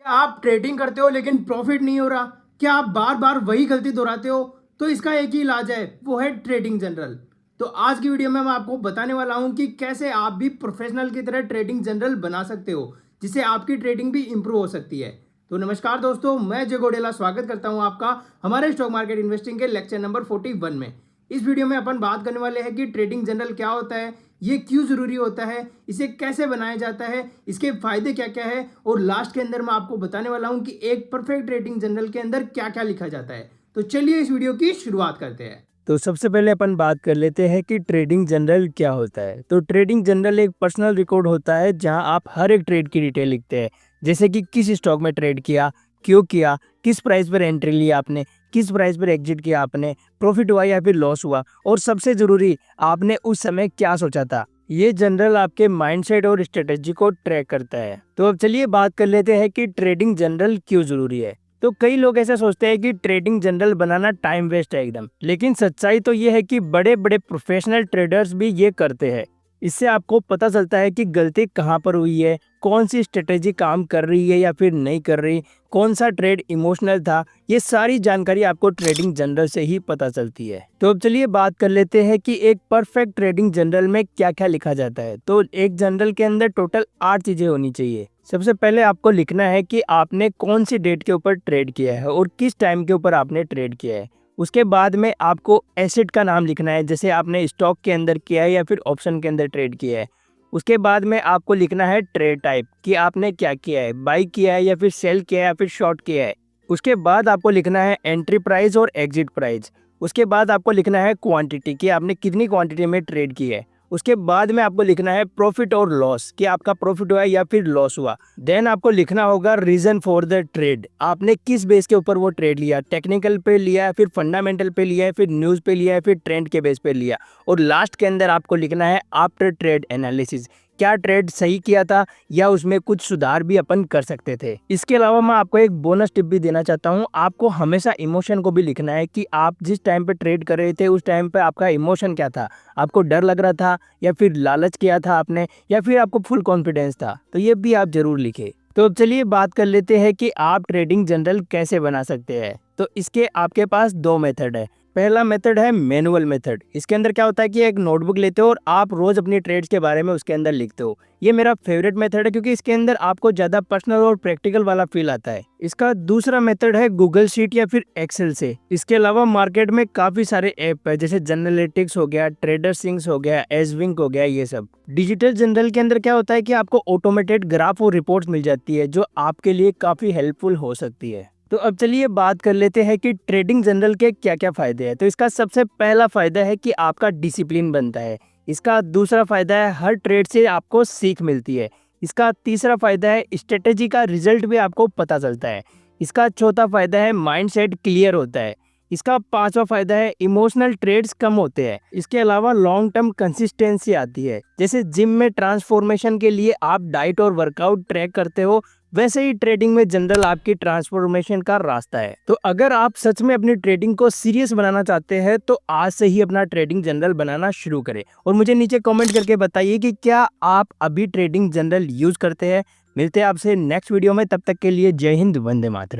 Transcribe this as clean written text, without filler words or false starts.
आप ट्रेडिंग करते हो लेकिन प्रॉफिट नहीं हो रहा? क्या आप बार बार वही गलती दोहराते हो? तो इसका एक ही इलाज है, वो है ट्रेडिंग जनरल। तो आज की वीडियो में मैं आपको बताने वाला हूं कि कैसे आप भी प्रोफेशनल की तरह ट्रेडिंग जनरल बना सकते हो, जिससे आपकी ट्रेडिंग भी इंप्रूव हो सकती है। तो नमस्कार दोस्तों, मैं जय गोडेला स्वागत करता हूं आपका हमारे स्टॉक मार्केट इन्वेस्टिंग के लेक्चर नंबर 41 में। इस वीडियो में अपन बात करने वाले हैं कि ट्रेडिंग जनरल क्या होता है, ये क्यों जरूरी होता है, इसे कैसे बनाया जाता है, इसके फायदे क्या क्या है, और लास्ट के अंदर मैं आपको बताने वाला हूं कि एक परफेक्ट ट्रेडिंग जनरल के अंदर क्या क्या लिखा जाता है। तो चलिए इस वीडियो की शुरुआत करते हैं। तो सबसे पहले अपन बात कर लेते हैं कि ट्रेडिंग जनरल क्या होता है। तो ट्रेडिंग जनरल एक पर्सनल रिकॉर्ड होता है जहां आप हर एक ट्रेड की डिटेल लिखते हैं, जैसे कि किस स्टॉक में ट्रेड किया, क्यों किया, किस प्राइस पर एंट्री लिया आपने, किस प्राइस पर एग्जिट किया आपने, प्रॉफिट हुआ या फिर लॉस हुआ, और सबसे जरूरी आपने उस समय क्या सोचा था। ये जनरल आपके माइंडसेट और स्ट्रेटेजी को ट्रैक करता है। तो अब चलिए बात कर लेते हैं कि ट्रेडिंग जनरल क्यों जरूरी है। तो कई लोग ऐसा सोचते हैं कि ट्रेडिंग जनरल बनाना टाइम वेस्ट है एकदम, लेकिन सच्चाई तो ये है कि बड़े बड़े प्रोफेशनल ट्रेडर्स भी ये करते हैं। इससे आपको पता चलता है कि गलती कहाँ पर हुई है, कौन सी स्ट्रेटेजी काम कर रही है या फिर नहीं कर रही, कौन सा ट्रेड इमोशनल था। ये सारी जानकारी आपको ट्रेडिंग जनरल से ही पता चलती है। तो अब चलिए बात कर लेते हैं कि एक परफेक्ट ट्रेडिंग जनरल में क्या क्या लिखा जाता है। तो एक जनरल के अंदर टोटल 8 चीजें होनी चाहिए। सबसे पहले आपको लिखना है कि आपने कौन सी डेट के ऊपर ट्रेड किया है और किस टाइम के ऊपर आपने ट्रेड किया है। उसके बाद में आपको एसेट का नाम लिखना है, जैसे आपने स्टॉक के अंदर किया है या फिर ऑप्शन के अंदर ट्रेड किया है। उसके बाद में आपको लिखना है ट्रेड टाइप, कि आपने क्या किया है, बाई किया है या फिर सेल किया है या फिर शॉर्ट किया है। उसके बाद आपको लिखना है एंट्री प्राइस और एग्जिट प्राइस। उसके बाद आपको लिखना है क्वांटिटी, कि आपने कितनी क्वांटिटी में ट्रेड की है। उसके बाद में आपको लिखना है प्रॉफिट और लॉस, कि आपका प्रॉफिट हुआ या फिर लॉस हुआ। देन आपको लिखना होगा रीजन फॉर द ट्रेड, आपने किस बेस के ऊपर वो ट्रेड लिया, टेक्निकल पे लिया है, फिर फंडामेंटल पे लिया है, फिर न्यूज़ पे लिया है, फिर ट्रेंड के बेस पे लिया। और लास्ट के अंदर आपको लिखना है आफ्टर ट्रेड एनालिसिस, क्या ट्रेड सही किया था या उसमें कुछ सुधार भी अपन कर सकते थे। इसके अलावा मैं आपको एक बोनस टिप भी देना चाहता हूँ। आपको हमेशा इमोशन को भी लिखना है, कि आप जिस टाइम पे ट्रेड कर रहे थे उस टाइम पे आपका इमोशन क्या था। आपको डर लग रहा था या फिर लालच किया था आपने, या फिर आपको फुल कॉन्फिडेंस था। तो ये भी आप जरूर लिखें। तो अब चलिए बात कर लेते हैं कि आप ट्रेडिंग जनरल कैसे बना सकते हैं। तो इसके आपके पास 2 मेथड है। पहला मेथड है मैनुअल मेथड। इसके अंदर क्या होता है कि एक नोटबुक लेते हो और आप रोज अपनी ट्रेड्स के बारे में उसके अंदर लिखते हो। ये मेरा फेवरेट मेथड है, क्योंकि इसके अंदर आपको ज्यादा पर्सनल और प्रैक्टिकल वाला फील आता है। इसका दूसरा मेथड है गूगल शीट या फिर एक्सेल से। इसके अलावा मार्केट में काफी सारे ऐप है, जैसे जनरलिटिक्स हो गया, ट्रेडर सिंक्स हो गया, एसविंक हो गया। ये सब डिजिटल जनरल के अंदर क्या होता है कि आपको ऑटोमेटेड ग्राफ और रिपोर्ट्स मिल जाती है, जो आपके लिए काफी हेल्पफुल हो सकती है। तो अब चलिए बात कर लेते हैं कि ट्रेडिंग जनरल के क्या क्या फायदे हैं। तो इसका सबसे पहला फायदा है कि आपका डिसिप्लिन बनता है। इसका दूसरा फायदा है हर ट्रेड से आपको सीख मिलती है। इसका तीसरा फायदा है स्ट्रेटेजी का रिजल्ट भी आपको पता चलता है। इसका चौथा फायदा है माइंडसेट क्लियर होता है। इसका पांचवा फायदा है इमोशनल ट्रेड्स कम होते हैं। इसके अलावा लॉन्ग टर्म कंसिस्टेंसी आती है। जैसे जिम में ट्रांसफॉर्मेशन के लिए आप डाइट और वर्कआउट ट्रैक करते हो, वैसे ही ट्रेडिंग में जनरल आपकी ट्रांसफॉर्मेशन का रास्ता है। तो अगर आप सच में अपनी ट्रेडिंग को सीरियस बनाना चाहते हैं तो आज से ही अपना ट्रेडिंग जनरल बनाना शुरू करें, और मुझे नीचे कमेंट करके बताइए कि क्या आप अभी ट्रेडिंग जनरल यूज करते हैं। मिलते हैं आपसे नेक्स्ट वीडियो में, तब तक के लिए जय हिंद, वंदे मातरम।